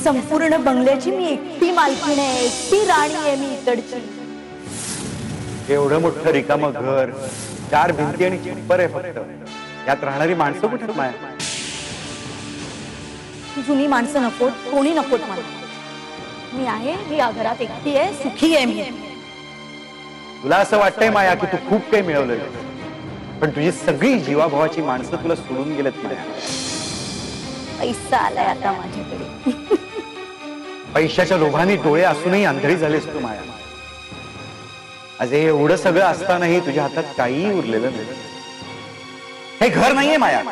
संपूर्ण बंगल्याची मी एकटी मालकीण आहे, एकटी राणी आहे मी इकडची. एवढं मोठं रिकामं घर, 4 भिंती आणि चिप्पर आहे फक्त. यात राहणारी माणसं कुठे माया? जुनी माणसं नकोत, कोणी नकोत मला. मी आहे, मी या घरात एकटी आहे, सुखी आहे मी. तुला असं वाटतंय माया की तू खूप काही मिळवलं, पण तुझी सगळी जीवाभावाची माणसं तुला सोडून गेलेत माया. पैसा आलाय आता माझ्याकडे. पैशाच्या लोभाने डोळे असूनही अंधळी झालीस तू माया. आज हे एवढं सगळं असतानाही तुझ्या हातात काहीही उरलेलं नाही. हे घर नाहीये माया,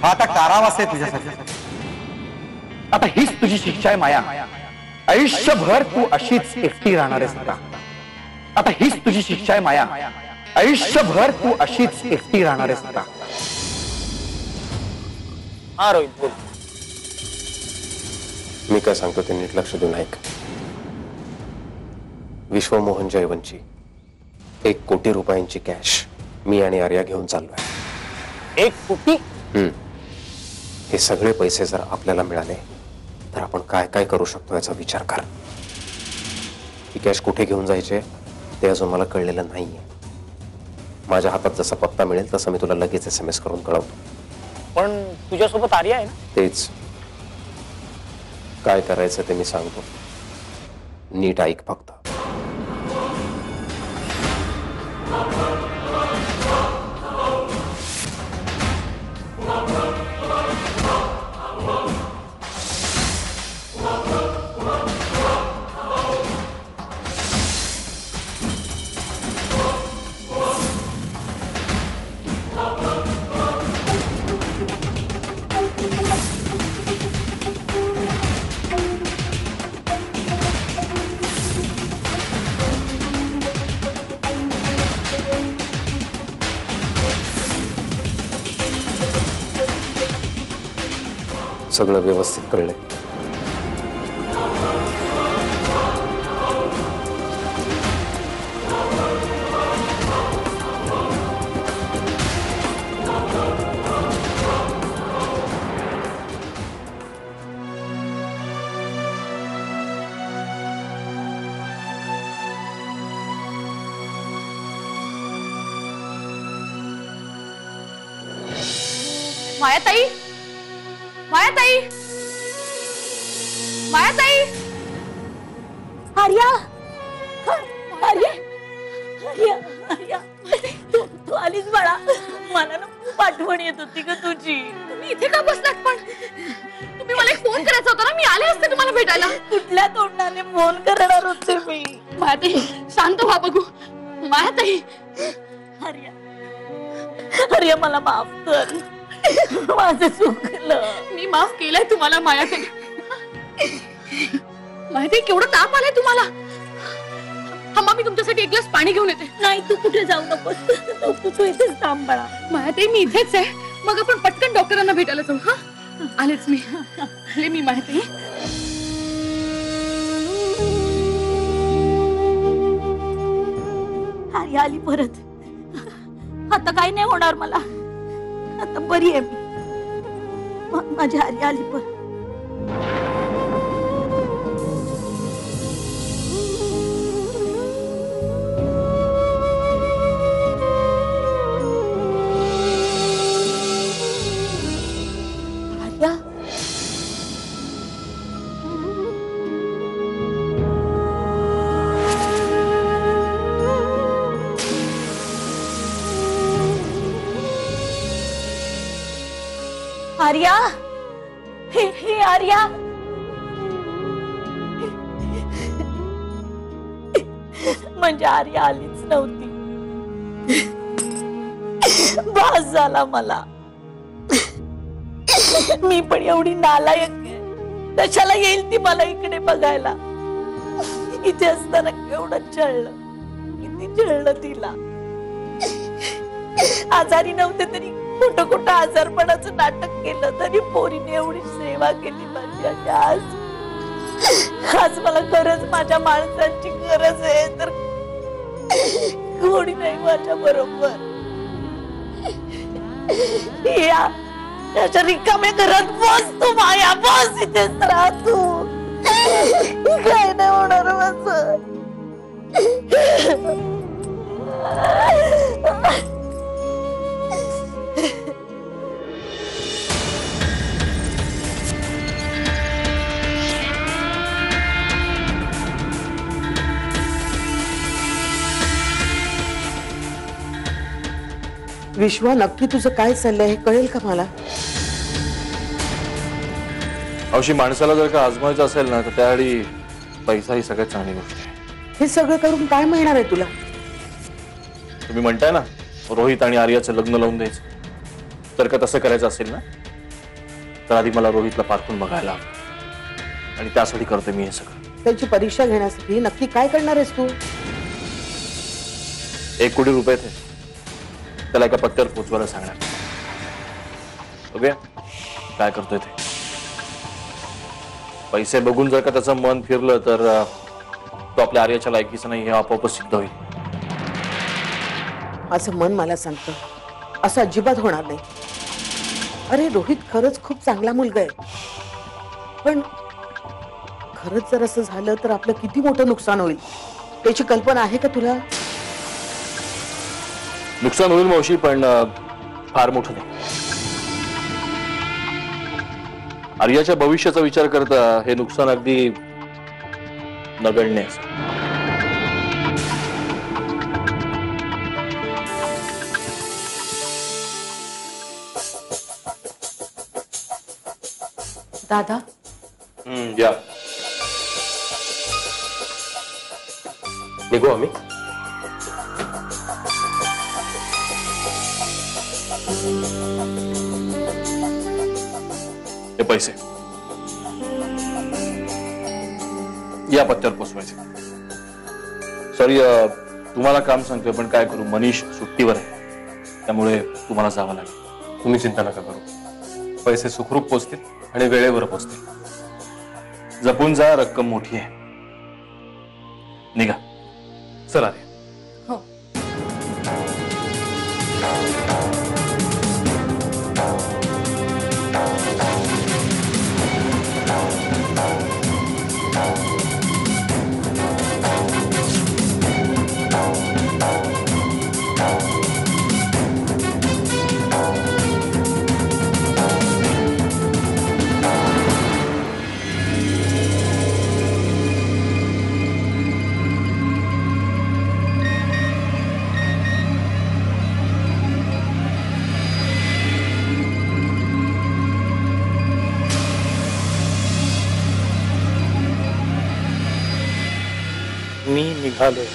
हा आता कारावास आहे तुझ्यासाठी. आता हीच तुझी शिक्षा आहे माया. आयुष्यभर तू अशीच एकटी राहणार आहेस आता. आता हीच तुझी शिक्षा आहे माया. आयुष्यभर तू अशीच एकटी राहणार आहेस आता. हा रोहित बोल. मी काय सांगतो ते नीट लक्ष देऊन ऐक. विश्वमोहन जयवंशी 1 कोटी रुपयांची कॅश मी आणि आर्या घेऊन चाललोय. 1 कोटी? हे सगळे पैसे जर आपल्याला मिळाले तर आपण काय काय करू शकतो याचा विचार कर. ही कॅश कुठे घेऊन जायचे ते अजून मला कळलेलं नाहीये. माझ्या हातात जसा पत्ता मिळेल तसं मी तुला लगेच SMS करून कळवतो. पण तुझ्यासोबत आर्या आहे ना? तेच काय करायचं ते मी सांगतो, नीट ऐक फक्त. सगळं व्यवस्थित कळलंय. मायाताई, मायाताई, मायाताई. आर्या, आर्या, आर्या, आर्या, तू आलीस बाळा. मला ना खूप आठवण येत होती ग तुझी. तुम्ही इथे का बसलात? पण तुम्ही मला एक फोन करायचा होता ना, मी आले असते तुम्हाला भेटायला. कुठल्या तोंडाने फोन करणार होते मी? मायाताई शांत व्हा बघू. मायाताई. आर्या, आर्या मला माफ कर, माझं चुकलं. मी माफ केलंय तुम्हाला मायाताई. मायाताई केवढं ताप आलाय तुम्हाला. थांबा मी तुमच्यासाठी 1 ग्लास पाणी घेऊन येते. नाही तू कुठे जाऊ नकोस, तू इथेच थांब बाळा. मायाताई मी इथेच आहे, मग आपण पटकन डॉक्टरांना भेटायला जाऊ. हा आलेच मी. आले मी मायाताई. आर्या आली परत. आता काही नाही होणार मला, आता बरी आहे मी. माझी आर्या आली परत. आर्या, आर्या, हे आर्या. म्हणजे आर्या आलीच नव्हती. भास झाला मला. मी पण एवढी नालायक आहे. कशाला येईल ती मला इकडे बघायला? इथे असताना केवढं छळलं, किती छळलं तिला. आजारी नव्हते तरी कुठं कुठं आजारपणाचं नाटक केलं, तरी पोरीने एवढी सेवा केली माझी. आज मला खरंच माझ्या माणसांची गरज आहे, तर कोणी नाही माझ्या बरोबर. त्याच्या रिकाम्या घरात बस तू माया, बस इथेच राहा तू. काय नाही होणार माझं. विश्वा, नक्की तुझं काय चाललंय हे कळेल का मला? अवशी, माणसाला जर का आजमावायचं असेल ना तर त्यावेळी पैसा ही सगळ्यात चांगली गोष्ट आहे. हे सगळं करून काय मिळणार आहे तुला? तुम्ही म्हणताय ना रोहित आणि आर्याचं लग्न लावून द्यायचं, तर का तसं करायचं असेल ना तर आधी मला रोहितला पारखून बघायला हवं आणि त्यासाठी करतोय मी हे सगळं. त्याची परीक्षा घेण्यासाठी नक्की काय करणार आहेस तू? 1 कोटी रुपये ते त्याला एका पत्त्यावर पोचवायला सांगणार. बघूया काय करतोय ते. पैसे बघून जर का त्याचं मन फिरलं तर तो आपल्या आर्याच्या लायकीचं नाही हे आपोआपच सिद्ध होईल. असं मन मला सांगतं असं अजिबात होणार नाही. अरे रोहित खरंच खूप चांगला मुलगा आहे, पण खरंच जर असं झालं तर आपलं किती मोठं नुकसान होईल त्याची कल्पना आहे का तुला? नुकसान होईल मावशी, पण फार मोठं नाही. आर्याच्या भविष्याचा विचार करता हे नुकसान अगदी नगण्य आहे. दादा, या निघू आम्ही. हे पैसे या पत्त्यावर पोचवायचे. सॉरी, तुम्हाला काम सांगतोय पण काय करू, मनीष सुट्टीवर आहे त्यामुळे तुम्हाला जावं लागेल. तुम्ही चिंता नका करू, पैसे सुखरूप पोचतील आणि वेळेवर पोचतील. जपून जा, रक्कम मोठी आहे. निघा. चला रे. हो. मी निघालोय.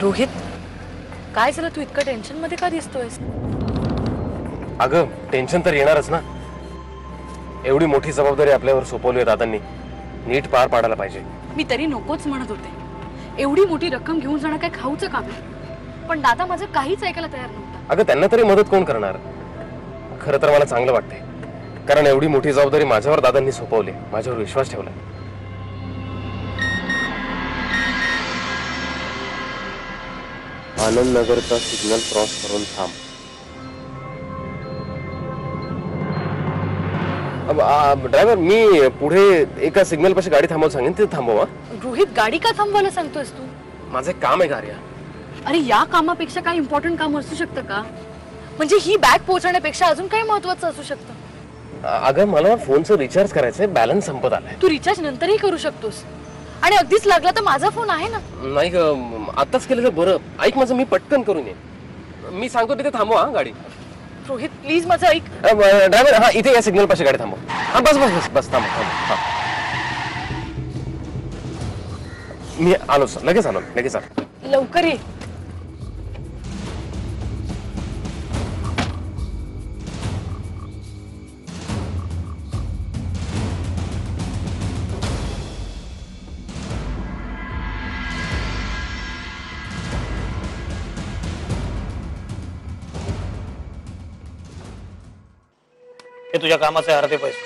रोहित, काय झालं? तू इतकं टेन्शन मध्ये का दिसतोयस? अगं टेन्शन तर येणारच ना. एवढी मोठी जबाबदारी आपल्यावर सोपवली आहे दादांनी, नीट पार पाडायला पाहिजे. मी तरी नकोच म्हणत होते. एवढी मोठी रक्कम घेऊन जाणं काय खाऊचं काम आहे? पण दादा माझं काहीच ऐकायला तयार नव्हता. अगं त्यांना तरी मदत कोण करणार? खरं तर मला चांगलं वाटतंय, कारण एवढी मोठी जबाबदारी माझ्यावर दादांनी सोपवली, माझ्यावर विश्वास ठेवला. आनंद नगरचा सिग्नल क्रॉस करून थांब. ड्रायव्हर, मी पुढे एका सिग्नल पाशी गाडी थांबवत सांगेन, तिथे थांबवा. रोहित, गाडी का थांबवायला सांगतोयस तू? माझं एक काम आहे का आर्या? अरे या कामापेक्षा काय इम्पॉर्टंट काम असू शकतं का? म्हणजे ही बॅग पोहोचवण्यापेक्षा अजून काय महत्वाचं असू शकतं? अगं मला फोनचं रिचार्ज करायचंय, बॅलन्स संपत आलाय. तू रिचार्ज नंतरही करू शकतोस आणि अगदीच लागला तर माझा फोन आहे ना. नाही ग, आताच केलेलं बरं. ऐक माझं, मी पटकन करून ये. मी सांगतो तिथे थांबवा गाडी. रोहित प्लीज माझं ऐक. ड्रायव्हर, हा इथे या सिग्नल पाशी गाडी थांबव. हा बस बस बस बस थांबव थांबव हा. मी आलो सर, लगेच आलो लगेच आलो. लवकर ये. हे तुझ्या कामाचे अर्धे पैसे.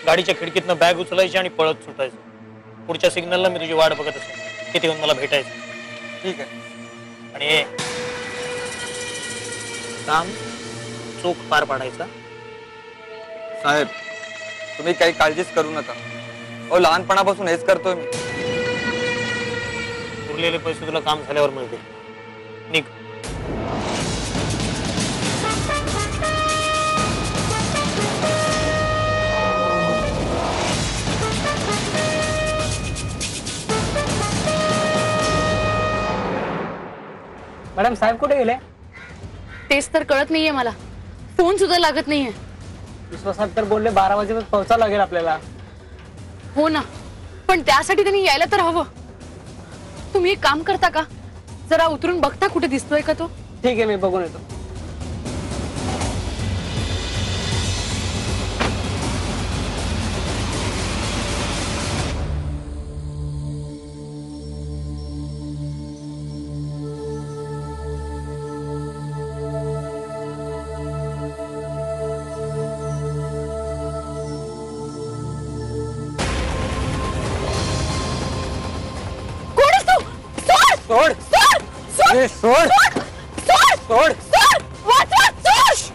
गाडीच्या खिडकीतनं बॅग उचलायची आणि पळत सुटायचं. पुढच्या सिग्नलला मी तुझी वाट बघत असेल, तिथे येऊन मला भेटायचं. ठीक आहे. आणि हे काम चोख पार पाडायचा. साहेब तुम्ही काही काळजीच करू नका. अहो लहानपणापासून हेच करतोय मी. उरलेले पैसे तुला काम झाल्यावर मिळतील. निघ. मॅडम साहेब कुठे गेले? तेच तर कळत नाहीये मला. फोन सुद्धा लागत नाहीये. विश्वासात तर बोलले 12 वाजेपर्यंत पोहोचावं लागेल आपल्याला. हो ना, पण त्यासाठी त्यांनी यायला तर हवं. तुम्ही एक काम करता का, जरा उतरून बघता कुठे दिसतोय का तो. ठीक आहे, मी बघून येतो. सोड सोड सोड सोड सोड सोड वाच सोड.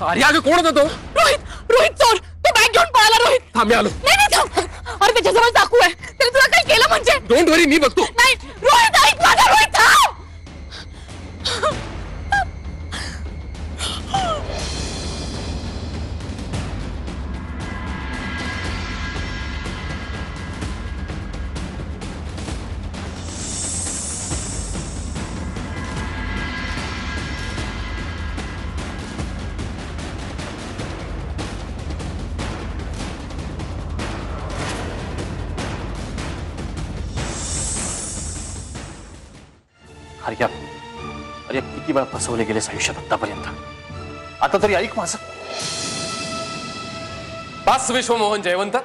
अरे अगं कोण होता तो? रोहित रोहित चोर. तो बॅग घेऊन पळाला. रोहित थांब, मी आलो. नाही नाही थांब. अरे त्याच्याजवळ चाकू आहे. त्याने तुला काही केलं म्हणजे. डोंट वरी, मी बघतो. नाही रोहित ऐक माझा. रोहित थांब. आर्या, अरे किती वेळा फसवले गेलेस आयुष्यात आतापर्यंत. आता तरी ऐक माझं. बस विश्वमोहन जयवंत,